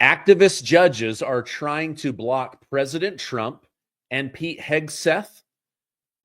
Activist judges are trying to block President Trump and Pete Hegseth.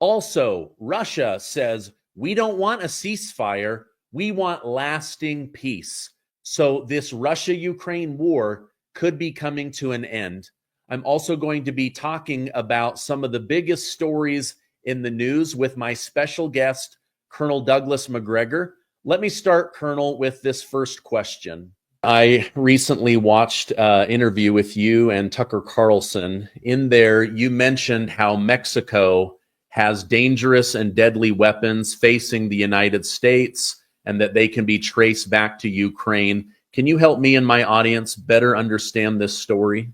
Also, Russia says, we don't want a ceasefire. We want lasting peace. So this Russia-Ukraine war could be coming to an end. I'm also going to be talking about some of the biggest stories in the news with my special guest, Colonel Douglas Macgregor. Let me start, Colonel, with this first question. I recently watched an interview with you and Tucker Carlson. In there, you mentioned how Mexico has dangerous and deadly weapons facing the United States and that they can be traced back to Ukraine. Can you help me and my audience better understand this story?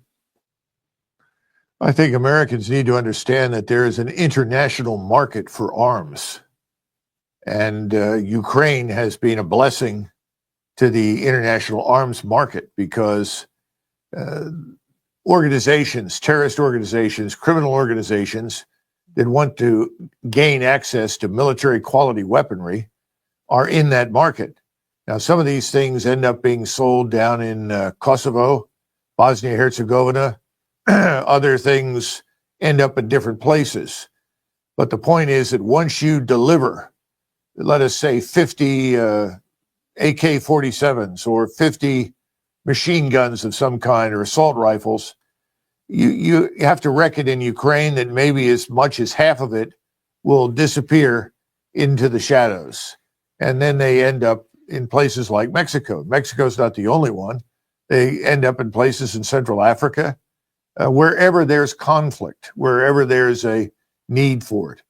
I think Americans need to understand that there is an international market for arms. And Ukraine has been a blessing to the international arms market because organizations, terrorist organizations, criminal organizations that want to gain access to military quality weaponry are in that market. Now, some of these things end up being sold down in Kosovo, Bosnia-Herzegovina. Other things end up in different places. But the point is that once you deliver, let us say 50 AK-47s or 50 machine guns of some kind or assault rifles, you have to reckon in Ukraine that maybe as much as half of it will disappear into the shadows. And then they end up in places like Mexico. Mexico's not the only one. They end up in places in Central Africa, wherever there's conflict, wherever there's a need for it.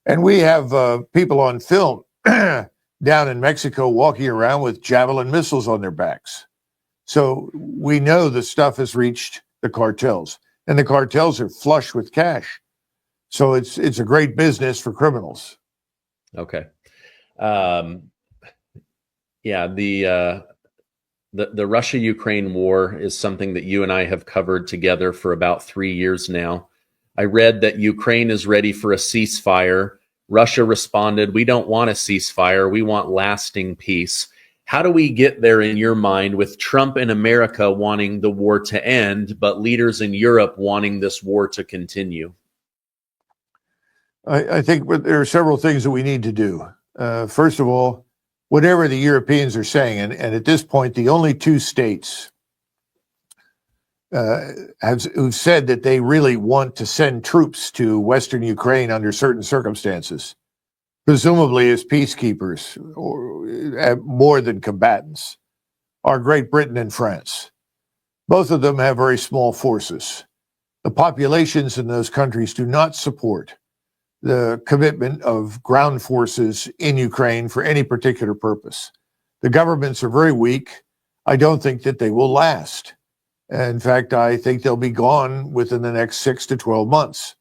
And we have people on film down in Mexico walking around with Javelin missiles on their backs. So we know the stuff has reached the cartels, and the cartels are flush with cash. So it's a great business for criminals. Okay. Yeah, the Russia-Ukraine war is something that you and I have covered together for about 3 years now. I read that Ukraine is ready for a ceasefire. Russia responded, we don't want a ceasefire. We want lasting peace. How do we get there in your mind with Trump in America wanting the war to end, but leaders in Europe wanting this war to continue? I think there are several things that we need to do. First of all, whatever the Europeans are saying, and at this point, the only two states who've said that they really want to send troops to Western Ukraine under certain circumstances, presumably as peacekeepers or more than combatants, are Great Britain and France. Both of them have very small forces. The populations in those countries do not support the commitment of ground forces in Ukraine for any particular purpose. The governments are very weak. I don't think that they will last. In fact, I think they'll be gone within the next 6 to 12 months.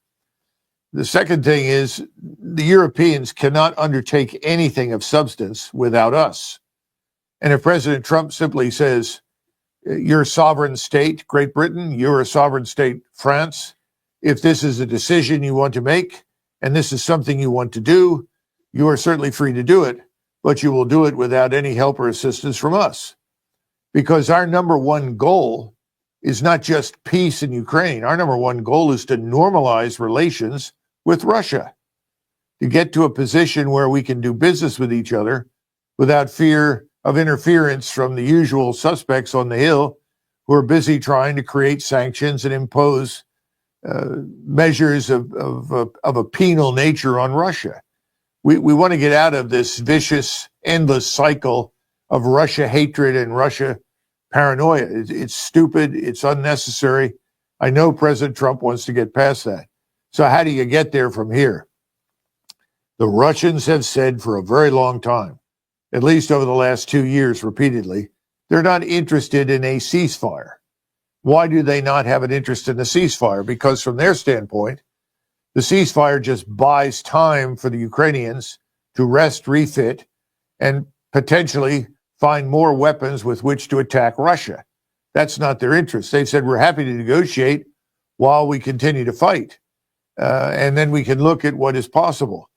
The second thing is the Europeans cannot undertake anything of substance without us. And if President Trump simply says, you're a sovereign state, Great Britain, you're a sovereign state, France, if this is a decision you want to make, and this is something you want to do, you are certainly free to do it, but you will do it without any help or assistance from us. Because our number one goal is not just peace in Ukraine. Our number one goal is to normalize relations with Russia, to get to a position where we can do business with each other without fear of interference from the usual suspects on the Hill who are busy trying to create sanctions and impose measures of a penal nature on Russia. We want to get out of this vicious, endless cycle of Russia hatred and Russia paranoia. It's stupid. It's unnecessary. I know President Trump wants to get past that. So how do you get there from here? The Russians have said for a very long time, at least over the last 2 years repeatedly, they're not interested in a ceasefire. Why do they not have an interest in a ceasefire? Because from their standpoint, the ceasefire just buys time for the Ukrainians to rest, refit, and potentially find more weapons with which to attack Russia. That's not their interest. They've said, we're happy to negotiate while we continue to fight. And then we can look at what is possible.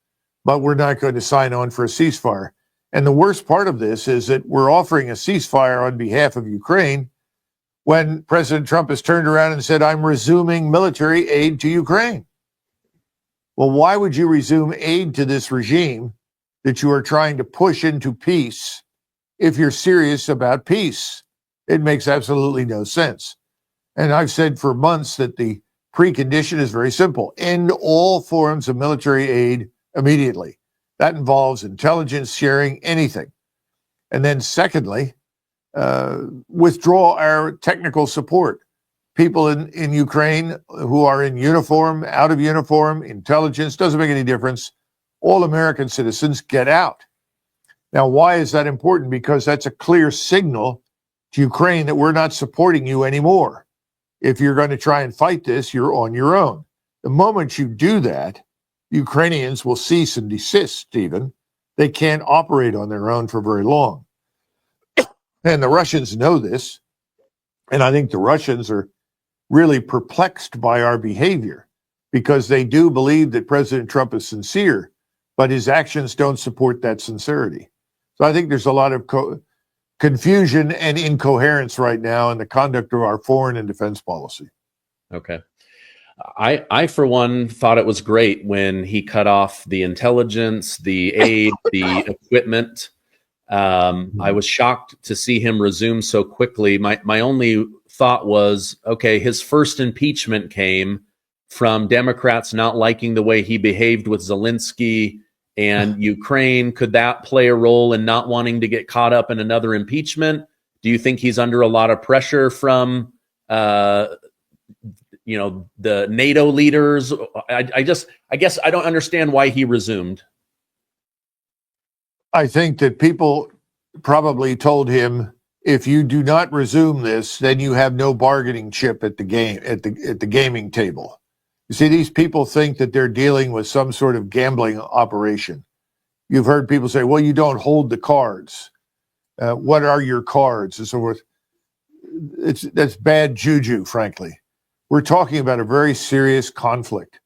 But we're not going to sign on for a ceasefire. And the worst part of this is that we're offering a ceasefire on behalf of Ukraine when President Trump has turned around and said, I'm resuming military aid to Ukraine. Well, why would you resume aid to this regime that you are trying to push into peace if you're serious about peace? It makes absolutely no sense. And I've said for months that the precondition is very simple. End all forms of military aid immediately. That involves intelligence sharing, anything. And then secondly, withdraw our technical support. People in Ukraine who are in uniform, out of uniform, intelligence, doesn't make any difference. All American citizens get out. Now, why is that important? Because that's a clear signal to Ukraine that we're not supporting you anymore. If you're going to try and fight this, you're on your own. The moment you do that, Ukrainians will cease and desist, even. They can't operate on their own for very long. And the Russians know this. And I think the Russians are really perplexed by our behavior because they do believe that President Trump is sincere, but his actions don't support that sincerity. So I think there's a lot of confusion and incoherence right now in the conduct of our foreign and defense policy. Okay. I, for one, thought it was great when he cut off the intelligence, the aid, the equipment. I was shocked to see him resume so quickly. My only thought was, okay, his first impeachment came from Democrats not liking the way he behaved with Zelensky and Ukraine. Could that play a role in not wanting to get caught up in another impeachment? Do you think he's under a lot of pressure from the NATO leaders? I guess I don't understand why he resumed. I think that people probably told him, if you do not resume this, then you have no bargaining chip at the game, at the gaming table. You see, these people think that they're dealing with some sort of gambling operation. You've heard people say, well, you don't hold the cards. What are your cards? And so forth. That's bad juju, frankly. We're talking about a very serious conflict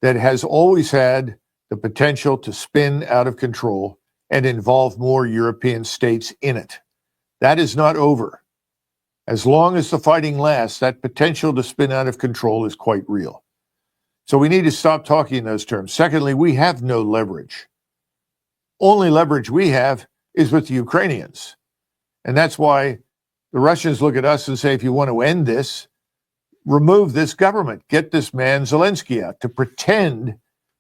that has always had the potential to spin out of control and involve more European states in it. That is not over. As long as the fighting lasts, that potential to spin out of control is quite real. So we need to stop talking in those terms. Secondly, we have no leverage. Only leverage we have is with the Ukrainians. And that's why the Russians look at us and say, if you want to end this, remove this government, get this man Zelensky out. To pretend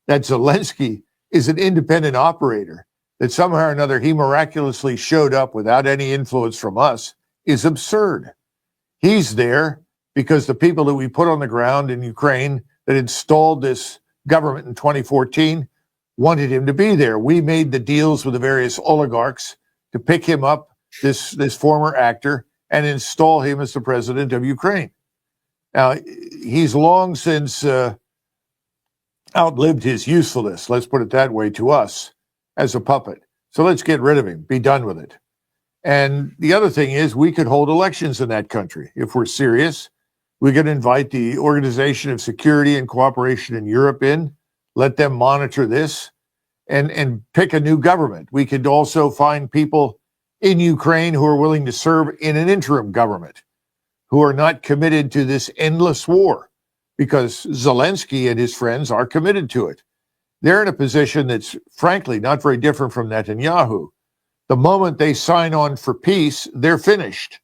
that Zelensky is an independent operator, that somehow or another he miraculously showed up without any influence from us, is absurd. He's there because the people that we put on the ground in Ukraine that installed this government in 2014 wanted him to be there. We made the deals with the various oligarchs to pick him up, this former actor, and install him as the president of Ukraine. Now, he's long since outlived his usefulness, let's put it that way, to us as a puppet. So let's get rid of him, be done with it. And the other thing is, we could hold elections in that country. If we're serious, we could invite the Organization of Security and Cooperation in Europe in, let them monitor this, and pick a new government. We could also find people in Ukraine who are willing to serve in an interim government, who are not committed to this endless war, because Zelensky and his friends are committed to it. They're in a position that's frankly not very different from Netanyahu. The moment they sign on for peace, they're finished.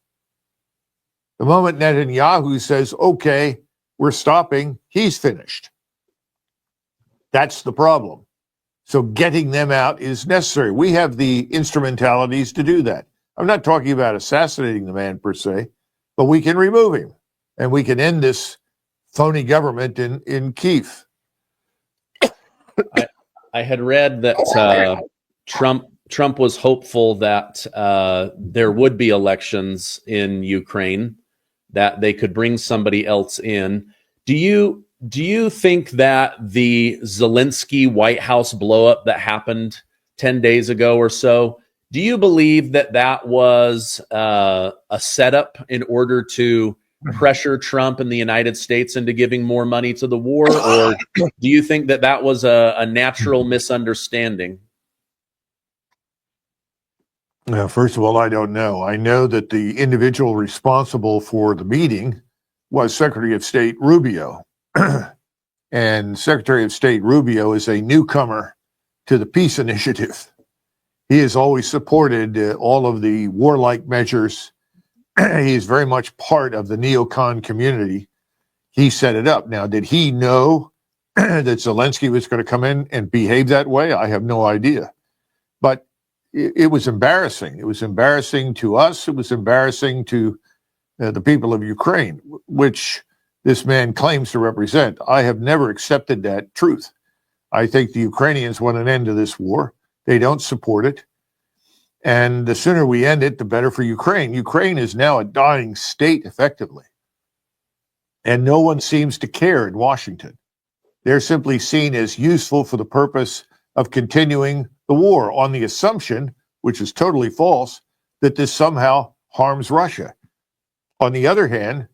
The moment Netanyahu says, okay, we're stopping, he's finished. That's the problem. So getting them out is necessary. We have the instrumentalities to do that. I'm not talking about assassinating the man per se, but we can remove him and we can end this phony government in Kyiv. I had read that Trump was hopeful that there would be elections in Ukraine, that they could bring somebody else in. Do you think that the Zelensky White House blowup that happened 10 days ago or so, do you believe that that was a setup in order to pressure Trump and the United States into giving more money to the war? Or do you think that that was a natural misunderstanding? First of all, I don't know. I know that the individual responsible for the meeting was Secretary of State Rubio. And Secretary of State Rubio is a newcomer to the peace initiative. He has always supported all of the warlike measures. He is very much part of the neocon community. He set it up. Now, did he know that Zelensky was going to come in and behave that way? I have no idea. But it was embarrassing. It was embarrassing to us. It was embarrassing to the people of Ukraine, which this man claims to represent. I have never accepted that truth. I think the Ukrainians want an end to this war. They don't support it. And the sooner we end it, the better for Ukraine. Ukraine is now a dying state, effectively. And no one seems to care in Washington. They're simply seen as useful for the purpose of continuing the war on the assumption, which is totally false, that this somehow harms Russia. On the other hand,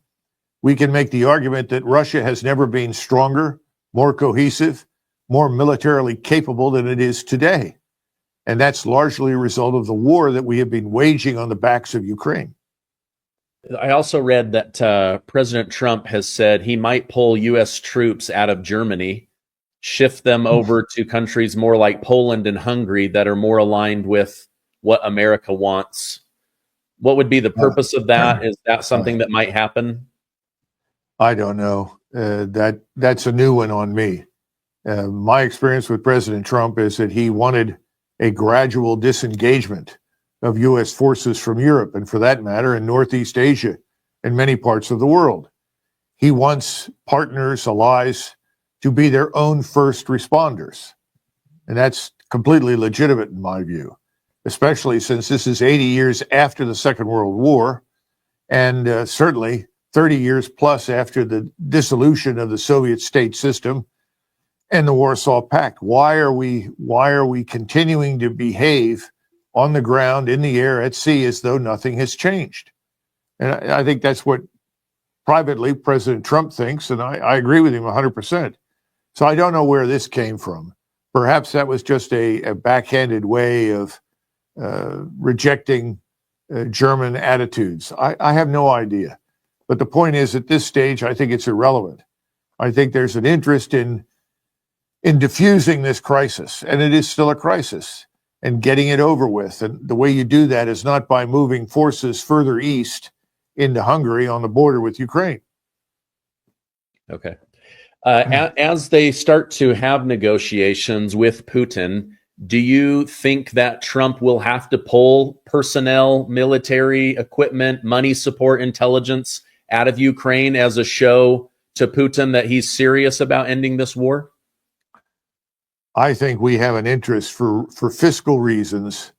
we can make the argument that Russia has never been stronger, more cohesive, more militarily capable than it is today. And that's largely a result of the war that we have been waging on the backs of Ukraine. I also read that President Trump has said he might pull U.S. troops out of Germany, shift them over to countries more like Poland and Hungary that are more aligned with what America wants. What would be the purpose of that? Is that something that might happen? I don't know. That's a new one on me. My experience with President Trump is that he wanted a gradual disengagement of U.S. forces from Europe, and for that matter, in Northeast Asia and many parts of the world. He wants partners, allies, to be their own first responders. And that's completely legitimate in my view, especially since this is 80 years after the Second World War, and certainly 30 years plus after the dissolution of the Soviet state system and the Warsaw Pact. Why are we continuing to behave on the ground, in the air, at sea, as though nothing has changed? And I think that's what privately President Trump thinks, and I agree with him 100%. So I don't know where this came from. Perhaps that was just a backhanded way of rejecting German attitudes. I have no idea. But the point is, at this stage, I think it's irrelevant. I think there's an interest in diffusing this crisis, and it is still a crisis, and getting it over with. And the way you do that is not by moving forces further east into Hungary on the border with Ukraine. Okay. As they start to have negotiations with Putin, do you think that Trump will have to pull personnel, military equipment, money support, intelligence out of Ukraine as a show to Putin that he's serious about ending this war? I think we have an interest for fiscal reasons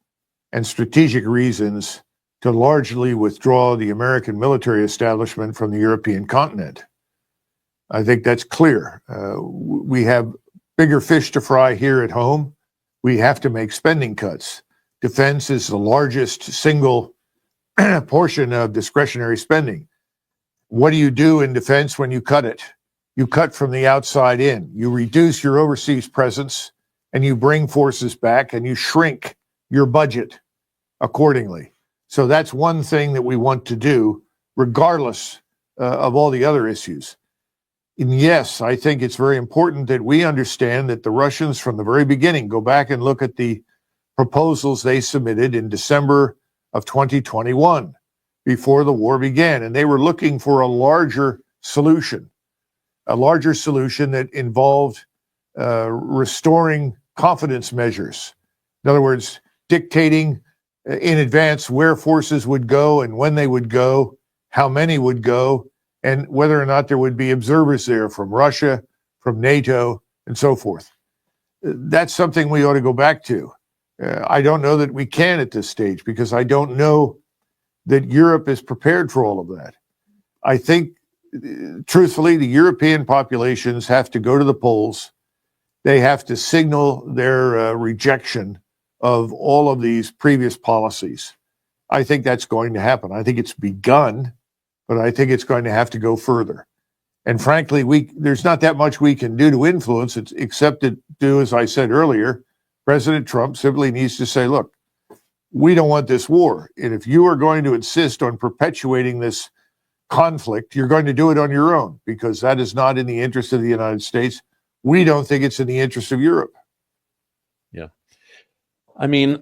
and strategic reasons to largely withdraw the American military establishment from the European continent. I think that's clear. We have bigger fish to fry here at home. We have to make spending cuts. Defense is the largest single portion of discretionary spending. What do you do in defense when you cut it? You cut from the outside in. You reduce your overseas presence and you bring forces back and you shrink your budget accordingly. So that's one thing that we want to do, regardless of all the other issues. And yes, I think it's very important that we understand that the Russians, from the very beginning, go back and look at the proposals they submitted in December of 2021, before the war began. And they were looking for a larger solution that involved restoring confidence measures. In other words, dictating in advance where forces would go and when they would go, how many would go, and whether or not there would be observers there from Russia, from NATO, and so forth. That's something we ought to go back to. I don't know that we can at this stage, because I don't know that Europe is prepared for all of that. I think, truthfully, the European populations have to go to the polls. They have to signal their rejection of all of these previous policies. I think that's going to happen. I think it's begun, but I think it's going to have to go further. And frankly, there's not that much we can do to influence it, except to do, as I said earlier, President Trump simply needs to say, look, we don't want this war. And if you are going to insist on perpetuating this conflict, you're going to do it on your own, because that is not in the interest of the United States. We don't think it's in the interest of Europe. Yeah. I mean,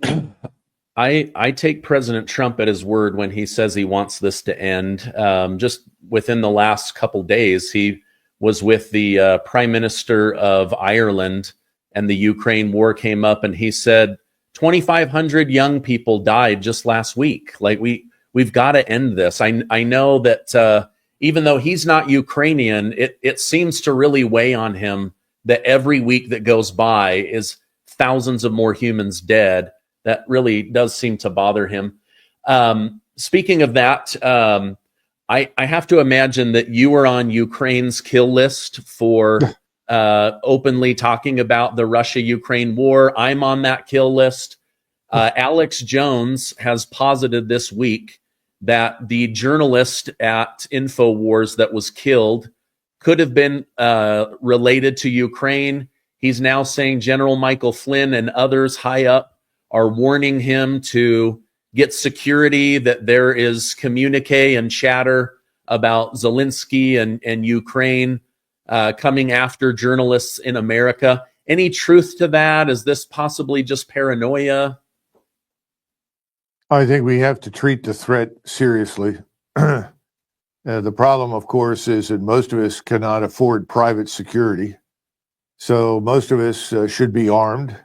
I take President Trump at his word when he says he wants this to end. Just within the last couple days, he was with the Prime Minister of Ireland, and the Ukraine war came up, and he said 2,500 young people died just last week. Like, we've got to end this. I know that even though he's not Ukrainian, it seems to really weigh on him that every week that goes by is thousands of more humans dead. That really does seem to bother him. Speaking of that, I have to imagine that you were on Ukraine's kill list for openly talking about the Russia-Ukraine war. I'm on that kill list. Alex Jones has posited this week that the journalist at InfoWars that was killed could have been related to Ukraine. He's now saying General Michael Flynn and others high up are warning him to get security, that there is communique and chatter about Zelensky and Ukraine coming after journalists in America. Any truth to that? Is this possibly just paranoia? I think we have to treat the threat seriously. The problem, of course, is that most of us cannot afford private security. So most of us should be armed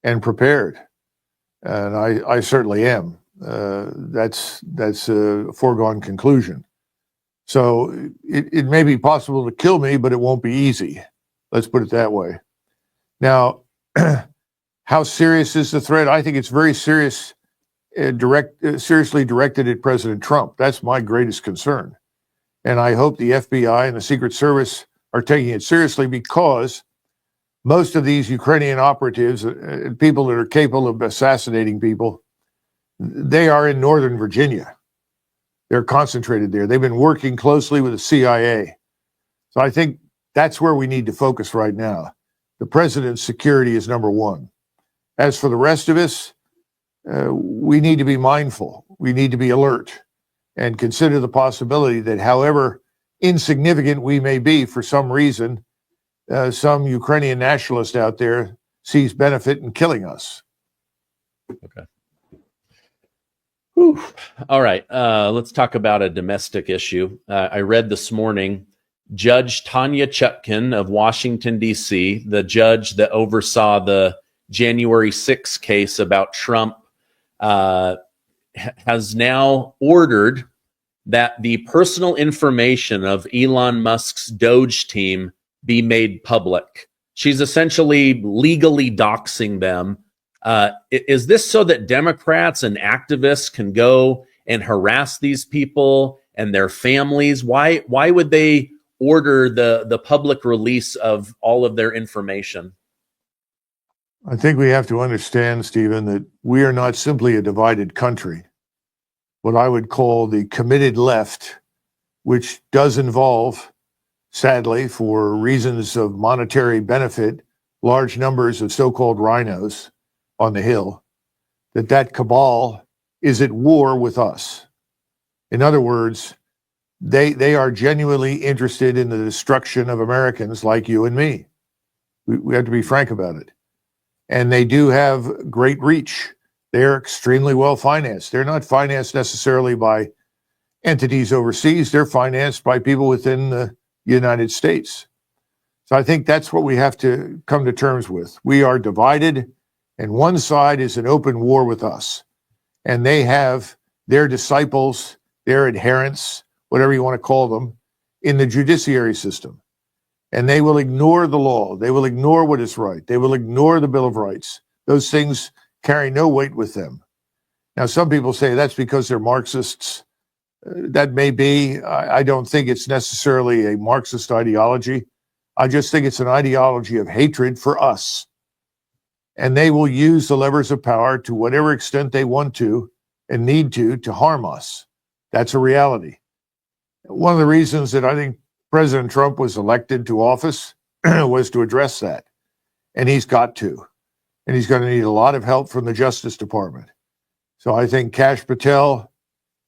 and prepared. And I certainly am. That's a foregone conclusion. So it may be possible to kill me, but it won't be easy. Let's put it that way. Now, how serious is the threat? I think it's very serious, seriously directed at President Trump. That's my greatest concern. And I hope the FBI and the Secret Service are taking it seriously, because most of these Ukrainian operatives, people that are capable of assassinating people, they are in Northern Virginia. They're concentrated there. They've been working closely with the CIA. So I think that's where we need to focus right now. The president's security is number one. As for the rest of us, we need to be mindful. We need to be alert and consider the possibility that however insignificant we may be for some reason, some Ukrainian nationalist out there sees benefit in killing us. Okay. Whew. All right. Let's talk about a domestic issue. I read this morning, Judge Tanya Chutkan of Washington, D.C., the judge that oversaw the January 6th case about Trump, has now ordered that the personal information of Elon Musk's Doge team be made public. She's essentially legally doxing them. Is this so that Democrats and activists can go and harass these people and their families? Why would they order the public release of all of their information? I think we have to understand, Stephen, that we are not simply a divided country. What I would call the committed left, which does involve, sadly, for reasons of monetary benefit, large numbers of so-called rhinos on the Hill, that cabal is at war with us. In other words, they are genuinely interested in the destruction of Americans like you and me. We have to be frank about it. And they do have great reach. They're extremely well financed. They're not financed necessarily by entities overseas. They're financed by people within the United States. So I think that's what we have to come to terms with. We are divided, and one side is in open war with us. And they have their disciples, their adherents, whatever you want to call them, in the judiciary system. And they will ignore the law. They will ignore what is right. They will ignore the Bill of Rights. Those things carry no weight with them. Now, some people say that's because they're Marxists. That may be. I don't think it's necessarily a Marxist ideology. I just think it's an ideology of hatred for us. And they will use the levers of power to whatever extent they want to and need to harm us. That's a reality. One of the reasons that I think President Trump was elected to office was to address that. And he's got to. And he's going to need a lot of help from the Justice Department. So I think Kash Patel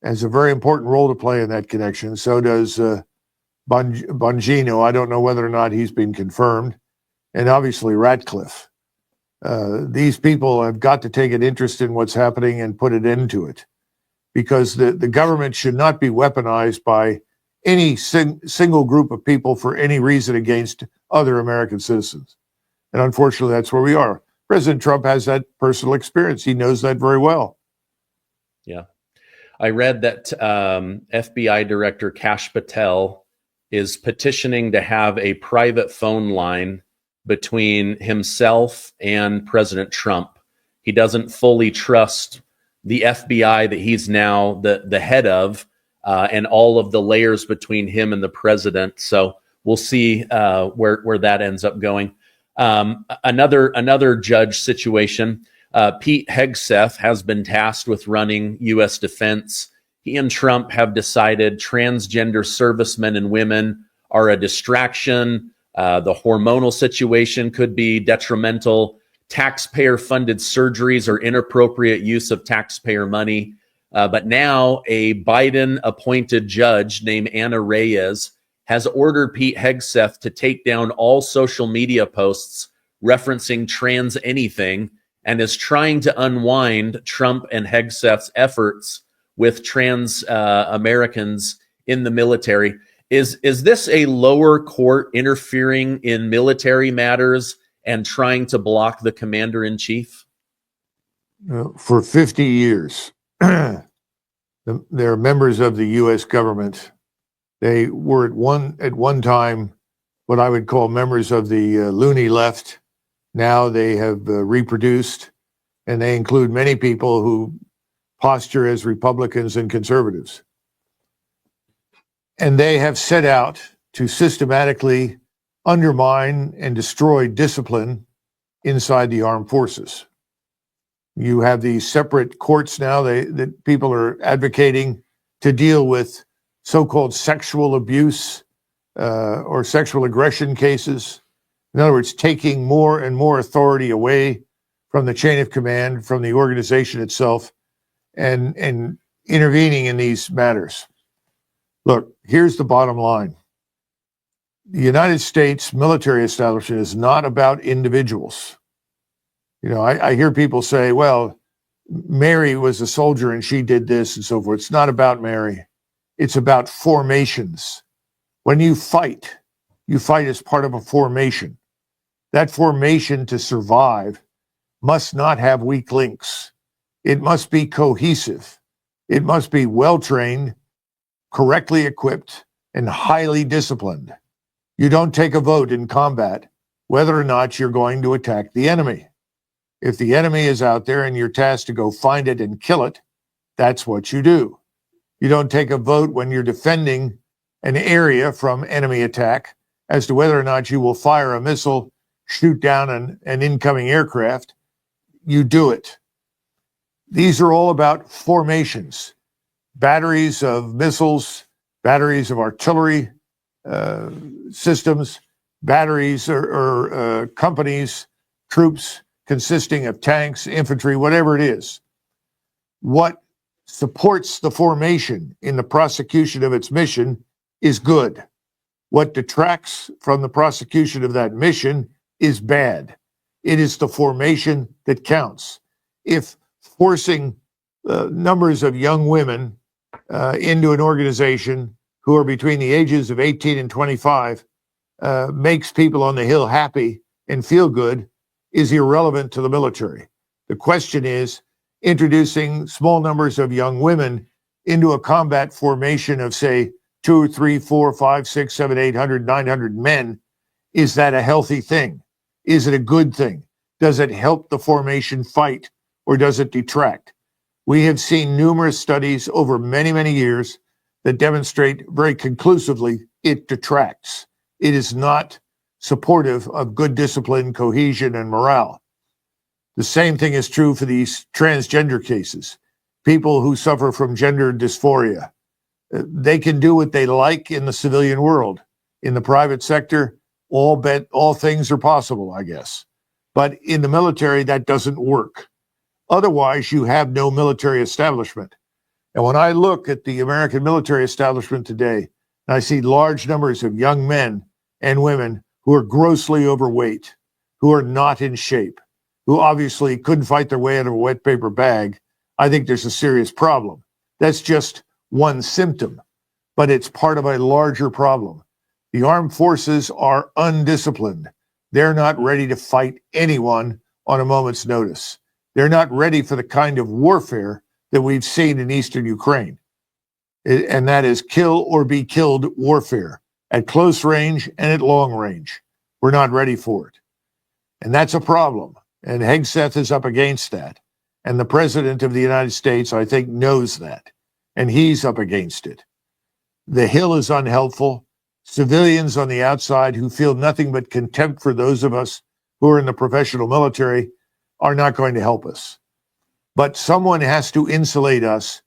has a very important role to play in that connection. So does Bongino. I don't know whether or not he's been confirmed. And obviously Ratcliffe. These people have got to take an interest in what's happening and put an end to it, because the government should not be weaponized by any single group of people for any reason against other American citizens. And unfortunately, that's where we are. President Trump has that personal experience. He knows that very well. Yeah. I read that FBI Director Kash Patel is petitioning to have a private phone line between himself and President Trump. He doesn't fully trust the FBI that he's now the head of, and all of the layers between him and the president. So we'll see where that ends up going. Another judge situation. Pete Hegseth has been tasked with running U.S. defense. He and Trump have decided transgender servicemen and women are a distraction. The hormonal situation could be detrimental. Taxpayer-funded surgeries are inappropriate use of taxpayer money. But now a Biden-appointed judge named Anna Reyes has ordered Pete Hegseth to take down all social media posts referencing trans anything, and is trying to unwind Trump and Hegseth's efforts with trans Americans in the military. Is this a lower court interfering in military matters and trying to block the commander-in-chief? For 50 years, they're members of the U.S. government. They were at one time what I would call members of the loony left. Now they have reproduced, and they include many people who posture as Republicans and conservatives. And they have set out to systematically undermine and destroy discipline inside the armed forces. You have these separate courts now that people are advocating to deal with so-called sexual abuse or sexual aggression cases. In other words, taking more and more authority away from the chain of command, from the organization itself, and intervening in these matters. Look, here's the bottom line. The United States military establishment is not about individuals. You know, I hear people say, well, Mary was a soldier and she did this and so forth. It's not about Mary. It's about formations. When you fight as part of a formation. That formation, to survive, must not have weak links. It must be cohesive. It must be well-trained, correctly equipped, and highly disciplined. You don't take a vote in combat whether or not you're going to attack the enemy. If the enemy is out there and you're tasked to go find it and kill it, that's what you do. You don't take a vote when you're defending an area from enemy attack as to whether or not you will fire a missile, shoot down an incoming aircraft. You do it. These are all about formations, batteries of missiles, batteries of artillery systems, batteries or companies, troops consisting of tanks, infantry, whatever it is. What supports the formation in the prosecution of its mission is good. What detracts from the prosecution of that mission is bad. It is the formation that counts. If forcing numbers of young women into an organization who are between the ages of 18 and 25 makes people on the Hill happy and feel good, is irrelevant to the military. The question is introducing small numbers of young women into a combat formation of, say, 2, 3, 4, 5, 6, 7, 800, 900 men. Is that a healthy thing? Is it a good thing? Does it help the formation fight, or does it detract? We have seen numerous studies over many, many years that demonstrate very conclusively it detracts. It is not supportive of good discipline, cohesion, and morale. The same thing is true for these transgender cases. People who suffer from gender dysphoria. They can do what they like in the civilian world. In the private sector, all things are possible, I guess. But in the military, that doesn't work. Otherwise, you have no military establishment. And when I look at the American military establishment today, I see large numbers of young men and women who are grossly overweight, who are not in shape, who obviously couldn't fight their way out of a wet paper bag. I think there's a serious problem. That's just one symptom, but it's part of a larger problem. The armed forces are undisciplined. They're not ready to fight anyone on a moment's notice. They're not ready for the kind of warfare that we've seen in eastern Ukraine. And that is kill or be killed warfare at close range and at long range. We're not ready for it. And that's a problem. And Hegseth is up against that. And the president of the United States, I think, knows that. And he's up against it. The Hill is unhelpful. Civilians on the outside who feel nothing but contempt for those of us who are in the professional military are not going to help us. But someone has to insulate us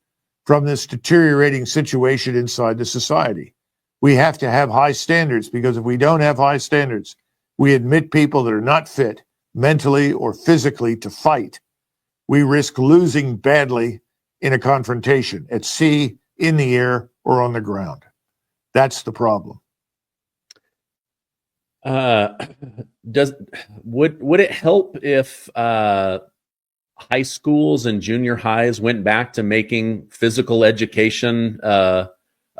from this deteriorating situation inside the society. We have to have high standards, because if we don't have high standards, we admit people that are not fit mentally or physically to fight. We risk losing badly in a confrontation at sea, in the air, or on the ground. That's the problem. Would it help if high schools and junior highs went back to making physical education a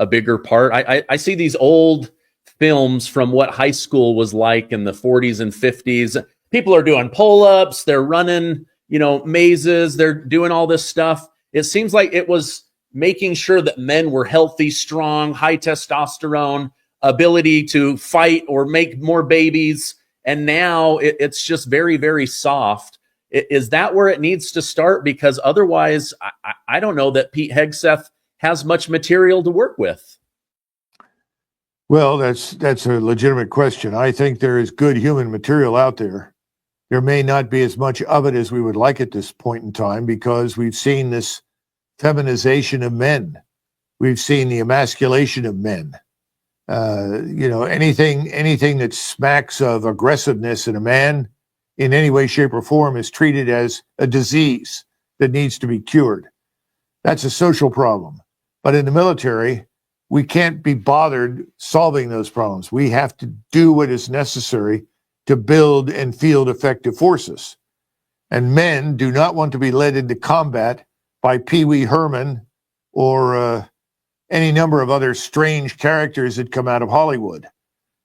bigger part? I see these old films from what high school was like in the 40s and 50s. People are doing pull-ups, they're running, mazes, they're doing all this stuff. It seems like it was making sure that men were healthy, strong, high testosterone, ability to fight or make more babies. And now it's just very, very soft. Is that where it needs to start? Because otherwise, I don't know that Pete Hegseth has much material to work with. Well, that's a legitimate question. I think there is good human material out there. There may not be as much of it as we would like at this point in time, because we've seen this feminization of men. We've seen the emasculation of men. Anything that smacks of aggressiveness in a man in any way, shape, or form is treated as a disease that needs to be cured. That's a social problem. But in the military, we can't be bothered solving those problems. We have to do what is necessary to build and field effective forces. And men do not want to be led into combat by Pee Wee Herman or any number of other strange characters that come out of Hollywood.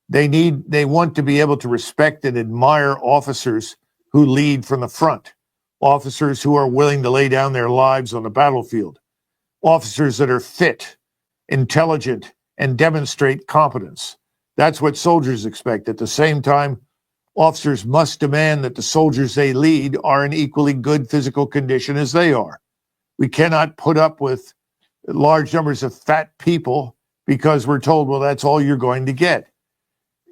They want to be able to respect and admire officers who lead from the front, officers who are willing to lay down their lives on the battlefield, officers that are fit, intelligent, and demonstrate competence. That's what soldiers expect. At the same time, officers must demand that the soldiers they lead are in equally good physical condition as they are. We cannot put up with large numbers of fat people because we're told, well, that's all you're going to get.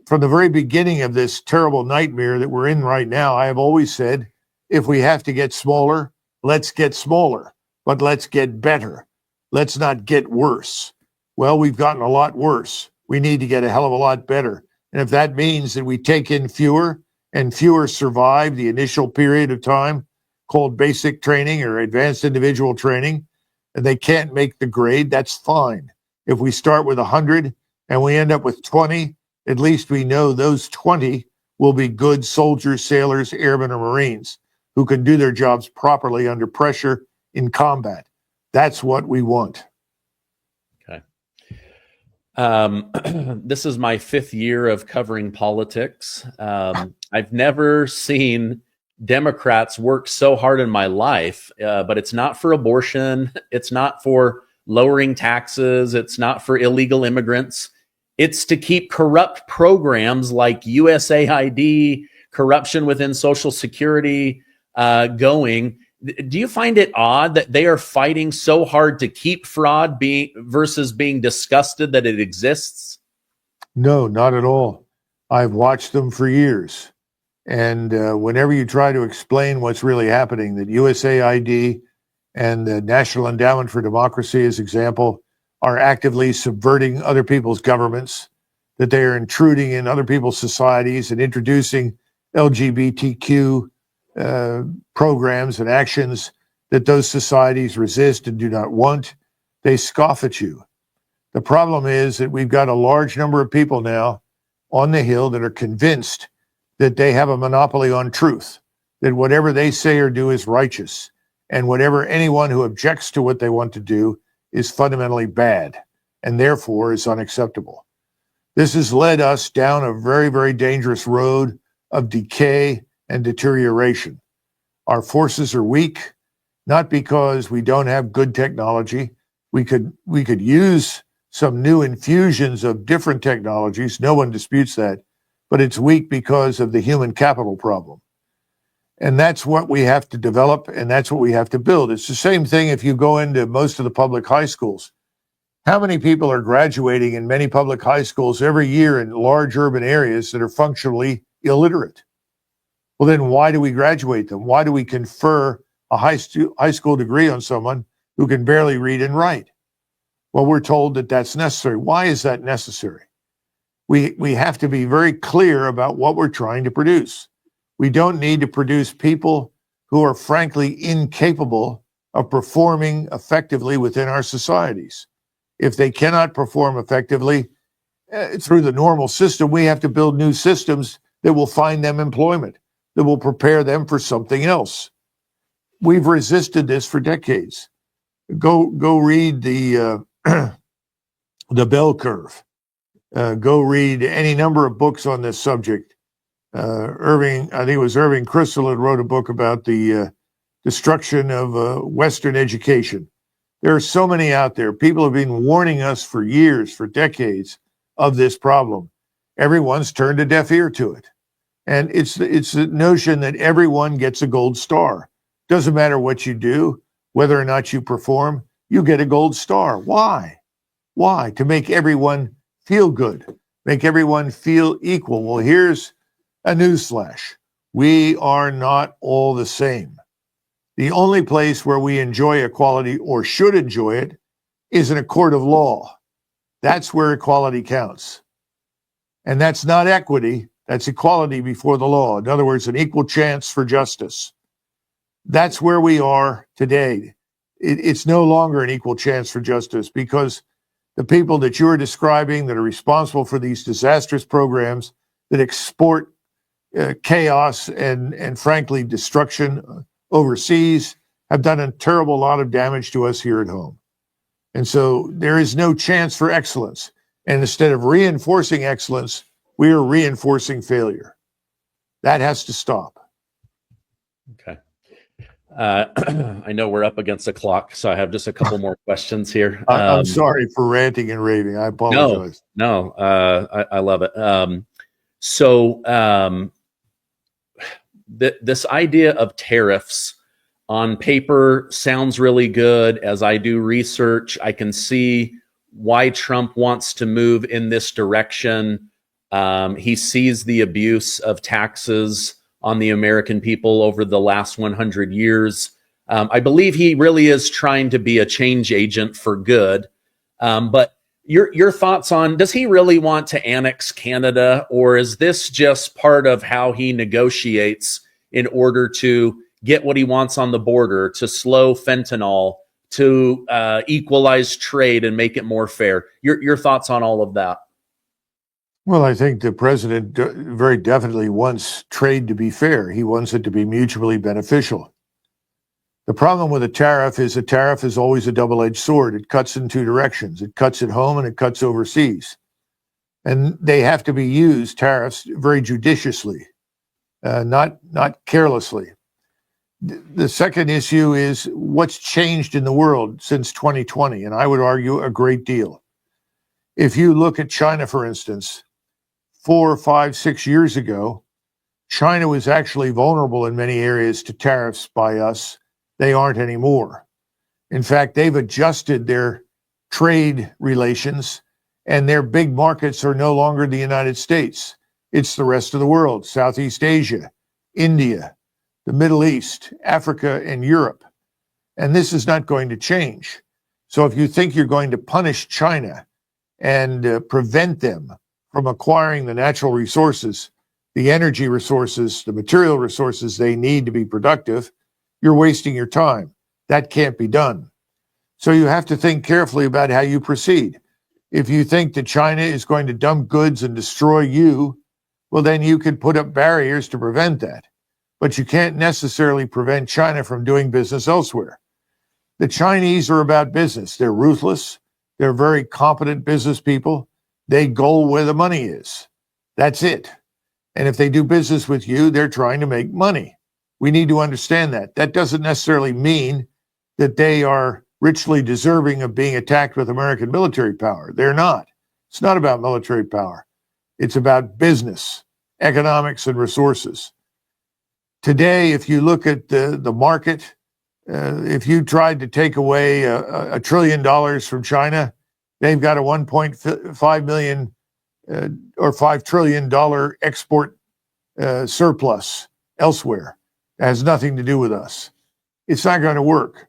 From the very beginning of this terrible nightmare that we're in right now, I have always said, if we have to get smaller, let's get smaller, but let's get better. Let's not get worse. Well, we've gotten a lot worse. We need to get a hell of a lot better. And if that means that we take in fewer and fewer survive the initial period of time called basic training or advanced individual training, and they can't make the grade, that's fine. If we start with 100 and we end up with 20, at least we know those 20 will be good soldiers, sailors, airmen, or Marines who can do their jobs properly under pressure in combat. That's what we want. Okay. This is my 5th year of covering politics. I've never seen Democrats work so hard in my life, but it's not for abortion. It's not for lowering taxes. It's not for illegal immigrants. It's to keep corrupt programs like USAID, corruption within Social Security going. Do you find it odd that they are fighting so hard to keep fraud versus being disgusted that it exists? No, not at all. I've watched them for years. And whenever you try to explain what's really happening, that USAID and the National Endowment for Democracy, as example, are actively subverting other people's governments, that they are intruding in other people's societies and introducing LGBTQ programs and actions that those societies resist and do not want, they scoff at you. The problem is that we've got a large number of people now on the Hill that are convinced that they have a monopoly on truth, that whatever they say or do is righteous, and whatever anyone who objects to what they want to do is fundamentally bad, and therefore is unacceptable. This has led us down a very, very dangerous road of decay and deterioration. Our forces are weak, not because we don't have good technology. We could use some new infusions of different technologies. No one disputes that, but it's weak because of the human capital problem. And that's what we have to develop, and that's what we have to build. It's the same thing if you go into most of the public high schools. How many people are graduating in many public high schools every year in large urban areas that are functionally illiterate? Well, then why do we graduate them? Why do we confer a high school degree on someone who can barely read and write? Well, we're told that that's necessary. Why is that necessary? We have to be very clear about what we're trying to produce. We don't need to produce people who are frankly incapable of performing effectively within our societies. If they cannot perform effectively through the normal system, we have to build new systems that will find them employment, that will prepare them for something else. We've resisted this for decades. Go read the bell curve. Go read any number of books on this subject. I think it was Irving Kristol that wrote a book about the destruction of Western education. There are so many out there. People have been warning us for years, for decades, of this problem. Everyone's turned a deaf ear to it. And it's the notion that everyone gets a gold star. Doesn't matter what you do, whether or not you perform, you get a gold star. Why? Why? To make everyone feel good, make everyone feel equal. Well, here's a newsflash. We are not all the same. The only place where we enjoy equality, or should enjoy it, is in a court of law. That's where equality counts. And that's not equity, that's equality before the law. In other words, an equal chance for justice. That's where we are today. It's no longer an equal chance for justice, because the people that you're describing that are responsible for these disastrous programs that export chaos and frankly destruction overseas have done a terrible lot of damage to us here at home. And so there is no chance for excellence. And instead of reinforcing excellence, we are reinforcing failure. That has to stop. Okay. I know we're up against the clock, so I have just a couple more questions here. I'm sorry for ranting and raving. I apologize. No, I love it. This idea of tariffs on paper sounds really good. As I do research, I can see why Trump wants to move in this direction. He sees the abuse of taxes on the American people over the last 100 years. I believe he really is trying to be a change agent for good. But your thoughts on, does he really want to annex Canada, or is this just part of how he negotiates in order to get what he wants on the border, to slow fentanyl, to equalize trade and make it more fair? Your thoughts on all of that? Well, I think the president very definitely wants trade to be fair. He wants it to be mutually beneficial. The problem with a tariff is always a double-edged sword. It cuts in two directions. It cuts at home and it cuts overseas. And they have to be used, tariffs, very judiciously, not carelessly. The second issue is what's changed in the world since 2020, and I would argue a great deal. If you look at China, for instance, 4, 5, 6 years ago, China was actually vulnerable in many areas to tariffs by us. They aren't anymore. In fact, they've adjusted their trade relations, and their big markets are no longer the United States. It's the rest of the world, Southeast Asia, India, the Middle East, Africa, and Europe. And this is not going to change. So if you think you're going to punish China and prevent them from acquiring the natural resources the energy resources, the material resources they need to be productive, you're wasting your time. That can't be done. So you have to think carefully about how you proceed. If you think that China is going to dump goods and destroy you, well, then you could put up barriers to prevent that. But you can't necessarily prevent China from doing business elsewhere. The Chinese are about business. They're ruthless. They're very competent business people. They go where the money is. That's it. And if they do business with you, they're trying to make money. We need to understand that. That doesn't necessarily mean that they are richly deserving of being attacked with American military power. They're not. It's not about military power. It's about business, economics, and resources. Today, if you look at the market, if you tried to take away $1 trillion from China, they've got a $1.5 million or $5 trillion export surplus elsewhere. It has nothing to do with us. It's not going to work.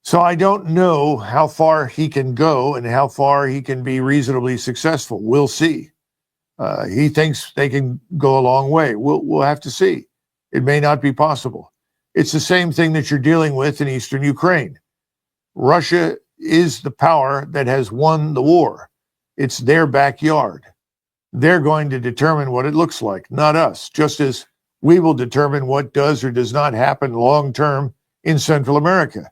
So I don't know how far he can go and how far he can be reasonably successful. We'll see. He thinks they can go a long way. We'll have to see. It may not be possible. It's the same thing that you're dealing with in eastern Ukraine. Russia is the power that has won the war. It's their backyard. They're going to determine what it looks like, not us, just as we will determine what does or does not happen long term in Central America.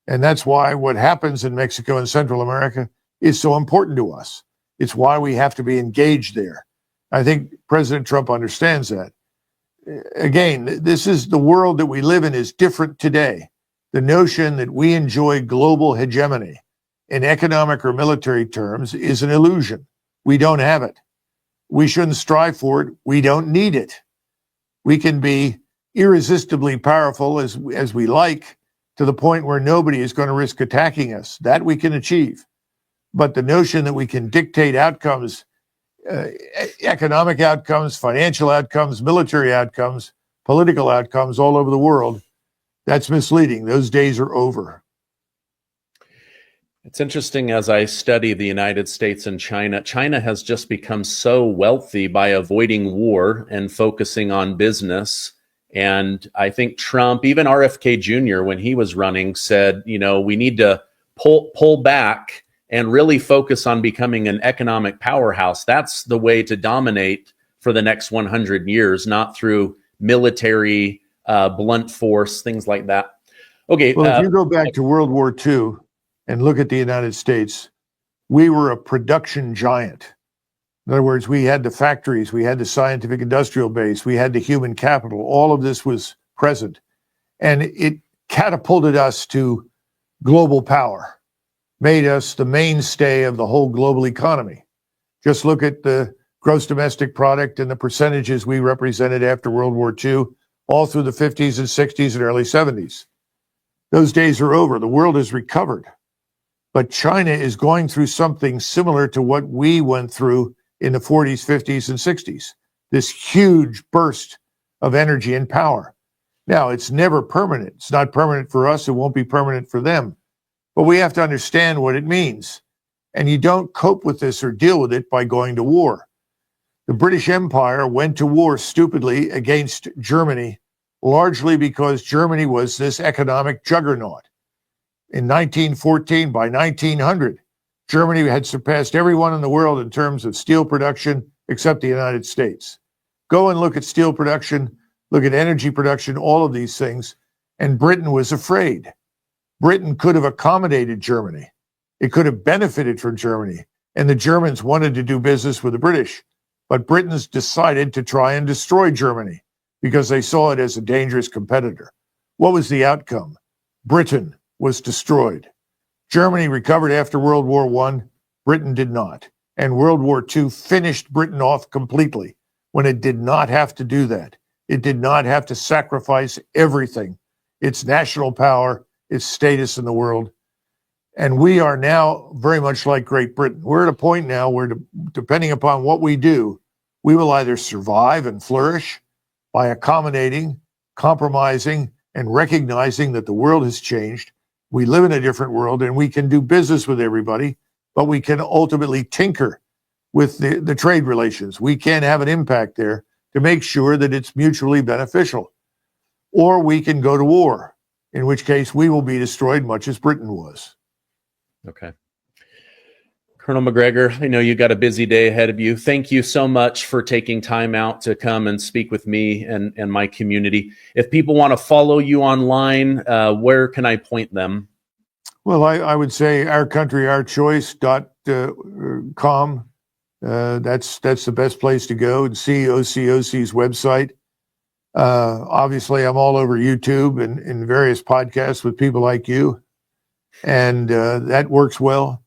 And that's why what happens in Mexico and Central America is so important to us. It's why we have to be engaged there. I think President Trump understands that. Again, this is the world that we live in is different today. The notion that we enjoy global hegemony in economic or military terms is an illusion. We don't have it. We shouldn't strive for it. We don't need it. We can be irresistibly powerful as we like, to the point where nobody is going to risk attacking us. That we can achieve. But the notion that we can dictate outcomes, economic outcomes, financial outcomes, military outcomes, political outcomes all over the world, that's misleading. Those days are over. It's interesting as I study the United States and China. China has just become so wealthy by avoiding war and focusing on business. And I think Trump, even RFK Jr., when he was running, said, we need to pull back and really focus on becoming an economic powerhouse. That's the way to dominate for the next 100 years, not through military, blunt force, things like that. Okay. Well, if you go back to World War II and look at the United States, we were a production giant. In other words, we had the factories, we had the scientific industrial base, we had the human capital. All of this was present. And it catapulted us to global power, made us the mainstay of the whole global economy. Just look at the gross domestic product and the percentages we represented after World War II, all through the 50s and 60s and early 70s. Those days are over. The world has recovered. But China is going through something similar to what we went through in the 40s, 50s, and 60s. This huge burst of energy and power. Now, it's never permanent. It's not permanent for us. It won't be permanent for them. But we have to understand what it means. And you don't cope with this or deal with it by going to war. The British Empire went to war stupidly against Germany, largely because Germany was this economic juggernaut. In 1914, by 1900, Germany had surpassed everyone in the world in terms of steel production except the United States. Go and look at steel production, look at energy production, all of these things, and Britain was afraid. Britain could have accommodated Germany. It could have benefited from Germany, and the Germans wanted to do business with the British. But Britons decided to try and destroy Germany because they saw it as a dangerous competitor. What was the outcome? Britain was destroyed. Germany recovered after World War I. Britain did not. And World War II finished Britain off completely when it did not have to do that. It did not have to sacrifice everything, its national power, its status in the world. And we are now very much like Great Britain. We're at a point now where, depending upon what we do, we will either survive and flourish by accommodating, compromising, and recognizing that the world has changed. We live in a different world and we can do business with everybody, but we can ultimately tinker with the trade relations. We can have an impact there to make sure that it's mutually beneficial. Or we can go to war, in which case we will be destroyed much as Britain was. Okay. Colonel Macgregor, I know you got a busy day ahead of you. Thank you so much for taking time out to come and speak with me and my community. If people want to follow you online, where can I point them? Well, I would say ourcountryourchoice.com. That's the best place to go and see OCOC's website. Obviously, I'm all over YouTube and in various podcasts with people like you, and that works well.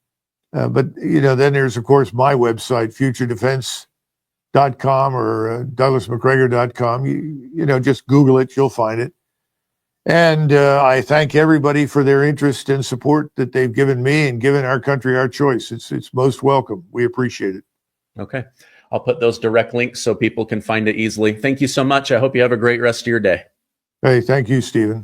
But, then there's, of course, my website, futuredefense.com or douglasmacgregor.com. Just Google it. You'll find it. And I thank everybody for their interest and support that they've given me and given Our Country, Our Choice. It's most welcome. We appreciate it. Okay. I'll put those direct links so people can find it easily. Thank you so much. I hope you have a great rest of your day. Hey, thank you, Stephen.